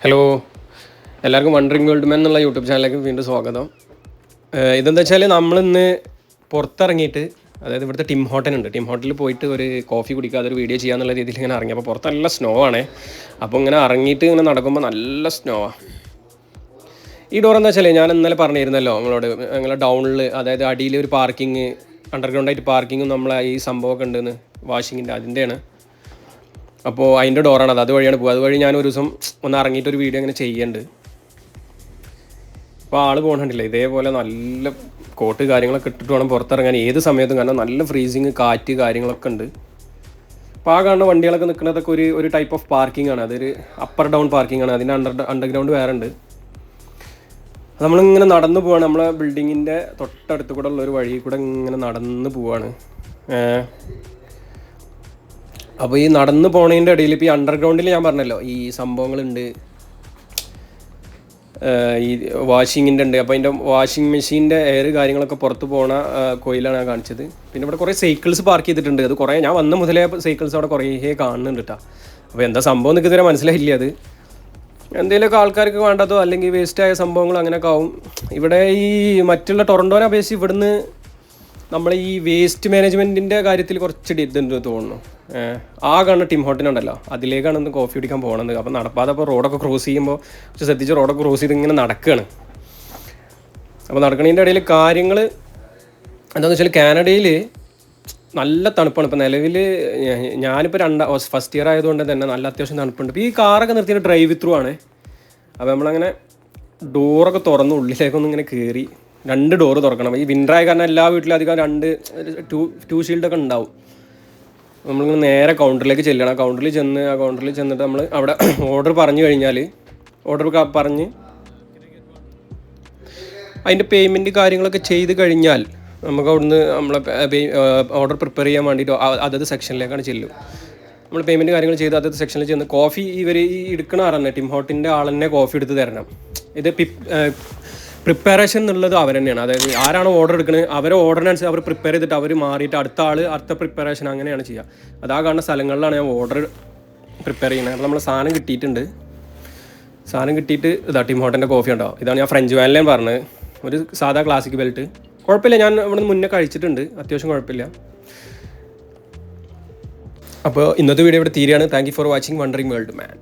Hello, എല്ലാവർക്കും wondering world മാൻ എന്നുള്ള YouTube ചാനലിലേക്ക് വീണ്ടും സ്വാഗതം. ഇതെന്താ വെച്ചാൽ നമ്മളിന്ന് പുറത്തിറങ്ങിയിട്ട്, അതായത് ഇവിടുത്തെ ടിം ഹോട്ടലുണ്ട്, ടിം ഹോട്ടലിൽ പോയിട്ട് ഒരു കോഫി കുടിക്കാതെ ഒരു വീഡിയോ ചെയ്യാന്നുള്ള രീതിയിൽ ഇങ്ങനെ ഇറങ്ങി. അപ്പോൾ പുറത്ത് നല്ല സ്നോ ആണ്. അപ്പോൾ ഇങ്ങനെ ഇറങ്ങിയിട്ട് ഇങ്ങനെ നടക്കുമ്പോൾ നല്ല സ്നോ ആണ്. ഈ ഡോർ എന്താ വെച്ചാൽ ഞാൻ ഇന്നലെ പറഞ്ഞിരുന്നല്ലോ നിങ്ങളെ ഡൗണിൽ, അതായത് അടിയിൽ ഒരു പാർക്കിങ്, അണ്ടർഗ്രൗണ്ടായിട്ട് പാർക്കിങ്ങും നമ്മളെ ഈ സംഭവമൊക്കെ ഉണ്ടെന്ന്, വാഷിങ്ങിൻ്റെ അതിൻ്റെയാണ്. അപ്പോൾ അതിൻ്റെ ഡോറാണത്, അതുവഴിയാണ് പോകുക. അതുവഴി ഞാൻ ഒരു ദിവസം ഒന്ന് ഇറങ്ങിയിട്ടൊരു വീഡിയോ ഇങ്ങനെ ചെയ്യുന്നുണ്ട്. അപ്പോൾ ആൾ പോകണില്ല, ഇതേപോലെ നല്ല കോട്ട് കാര്യങ്ങളൊക്കെ ഇട്ടിട്ട് വേണം പുറത്തിറങ്ങാൻ ഏത് സമയത്തും, കാരണം നല്ല ഫ്രീസിങ്, കാറ്റ് കാര്യങ്ങളൊക്കെ ഉണ്ട്. അപ്പോൾ ആ കാണുന്ന വണ്ടികളൊക്കെ നിൽക്കുന്നതൊക്കെ ഒരു ടൈപ്പ് ഓഫ് പാർക്കിംഗ് ആണ്. അതൊരു അപ്പർ ഡൗൺ പാർക്കിംഗ് ആണ്. അതിൻ്റെ അണ്ടർഗ്രൗണ്ട് വേറെ ഉണ്ട്. നമ്മളിങ്ങനെ നടന്നു പോവാണ്, നമ്മളെ ബിൽഡിങ്ങിൻ്റെ തൊട്ടടുത്ത് കൂടെ ഉള്ള ഒരു വഴി കൂടെ ഇങ്ങനെ നടന്ന് പോവാണ്. അപ്പോൾ ഈ നടന്ന് പോണതിൻ്റെ ഇടയിൽ ഇപ്പോൾ ഈ അണ്ടർഗ്രൗണ്ടിൽ ഞാൻ പറഞ്ഞല്ലോ ഈ സംഭവങ്ങളുണ്ട്, ഈ വാഷിങ്ങിൻ്റെ ഉണ്ട്. അപ്പോൾ അതിൻ്റെ വാഷിംഗ് മെഷീൻ്റെ എയർ കാര്യങ്ങളൊക്കെ പുറത്ത് പോണ കോയിലാണ് ഞാൻ കാണിച്ചത്. പിന്നെ ഇവിടെ കുറേ സൈക്കിൾസ് പാർക്ക് ചെയ്തിട്ടുണ്ട്. അത് കുറേ ഞാൻ വന്ന മുതലേ സൈക്കിൾസ് അവിടെ കുറേ കാണുന്നുണ്ട് കേട്ടോ. അപ്പോൾ എന്താ സംഭവം എനിക്ക് ഇതുവരെ മനസ്സിലായില്ല. അത് എന്തെങ്കിലുമൊക്കെ ആൾക്കാർക്ക് വേണ്ടതോ അല്ലെങ്കിൽ വേസ്റ്റായ സംഭവങ്ങൾ അങ്ങനെയൊക്കെ ആവും. ഇവിടെ ഈ മറ്റുള്ള ടൊറൻറ്റോനെ അപേക്ഷിച്ച് ഇവിടുന്ന് നമ്മൾ ഈ വേസ്റ്റ് മാനേജ്മെൻറ്റിൻ്റെ കാര്യത്തിൽ കുറച്ച് ഇതുണ്ട് തോന്നുന്നു. ആ കാണുന്ന ടിം ഹോട്ടലുണ്ടല്ലോ, അതിലേക്കാണ് ഒന്ന് കോഫി കുടിക്കാൻ പോകണത്. അപ്പോൾ നടപ്പാതെ അപ്പോൾ റോഡൊക്കെ ക്രോസ് ചെയ്യുമ്പോൾ കുറച്ച് ശ്രദ്ധിച്ച് റോഡൊക്കെ ക്രോസ് ചെയ്ത് ഇങ്ങനെ നടക്കുകയാണ്. അപ്പോൾ നടക്കണതിൻ്റെ ഇടയിൽ കാര്യങ്ങൾ എന്താണെന്ന് വെച്ചാൽ കാനഡയിൽ നല്ല തണുപ്പാണ്. ഇപ്പോൾ നിലവിൽ ഞാനിപ്പോൾ ഫസ്റ്റ് ഇയർ ആയതുകൊണ്ട് തന്നെ നല്ല അത്യാവശ്യം തണുപ്പുണ്ട്. ഇപ്പോൾ ഈ കാറൊക്കെ നിർത്തിയിട്ട് ഡ്രൈവ് ത്രൂ ആണ്. അപ്പോൾ നമ്മളങ്ങനെ ഡോറൊക്കെ തുറന്ന് ഉള്ളിലേക്കൊന്നും ഇങ്ങനെ കയറി, 2 ഡോറ് തുറക്കണം. ഈ വിൻ്റർ ആയ കാരണം എല്ലാ വീട്ടിലും അധികം ടു ഷീൽഡൊക്കെ ഉണ്ടാവും. നമ്മളിങ്ങനെ നേരെ കൗണ്ടറിലേക്ക് ചെല്ലണം. കൗണ്ടറിൽ ചെന്നിട്ട് നമ്മൾ അവിടെ ഓർഡർ പറഞ്ഞു കഴിഞ്ഞാൽ, ഓർഡർ പറഞ്ഞ് അതിൻ്റെ പേയ്മെൻറ്റ് കാര്യങ്ങളൊക്കെ ചെയ്ത് കഴിഞ്ഞാൽ നമുക്ക് അവിടുന്ന് നമ്മളെ ഓർഡർ പ്രിപ്പയർ ചെയ്യാൻ വേണ്ടിയിട്ട് അതത് സെക്ഷനിലേക്കാണ് ചെല്ലും. നമ്മൾ പേയ്മെൻറ്റ് കാര്യങ്ങൾ ചെയ്ത് അതത് സെക്ഷനിൽ ചെന്ന് കോഫി ഇവർ ഈ എടുക്കണ ആളെന്നെ, ടിം ഹോട്ടിൻ്റെ ആൾ തന്നെ കോഫി എടുത്ത് തരണം. ഇത് പ്രിപ്പറേഷൻ എന്നുള്ളത് അവർ തന്നെയാണ്. അതായത് ആരാണ് ഓർഡർ എടുക്കുന്നത് അവരെ ഓർഡറിനനുസരിച്ച് അവർ പ്രിപ്പയർ ചെയ്തിട്ട് അവർ മാറിയിട്ട് അടുത്ത പ്രിപ്പറേഷൻ അങ്ങനെയാണ് ചെയ്യുക. അതാ കാണുന്ന സ്ഥലങ്ങളിലാണ് ഞാൻ ഓർഡർ പ്രിപ്പയർ ചെയ്യുന്നത്. അപ്പോൾ നമ്മൾ സാധനം കിട്ടിയിട്ടുണ്ട്. സാധനം കിട്ടിയിട്ട് ഇതാ ടിം ഹോട്ടൻ്റെ കോഫി ഉണ്ടാവും. ഇതാണ് ഞാൻ ഫ്രഞ്ച് വാനിലയും പറഞ്ഞത്, ഒരു സാധാ ക്ലാസിക് ബെൽറ്റ്. കുഴപ്പമില്ല, ഞാൻ ഇവിടെ നിന്ന് മുന്നേ കഴിച്ചിട്ടുണ്ട്, അത്യാവശ്യം കുഴപ്പമില്ല. അപ്പോൾ ഇന്നത്തെ വീഡിയോ ഇവിടെ തീരുകയാണ്. Thank you for watching wondering world man.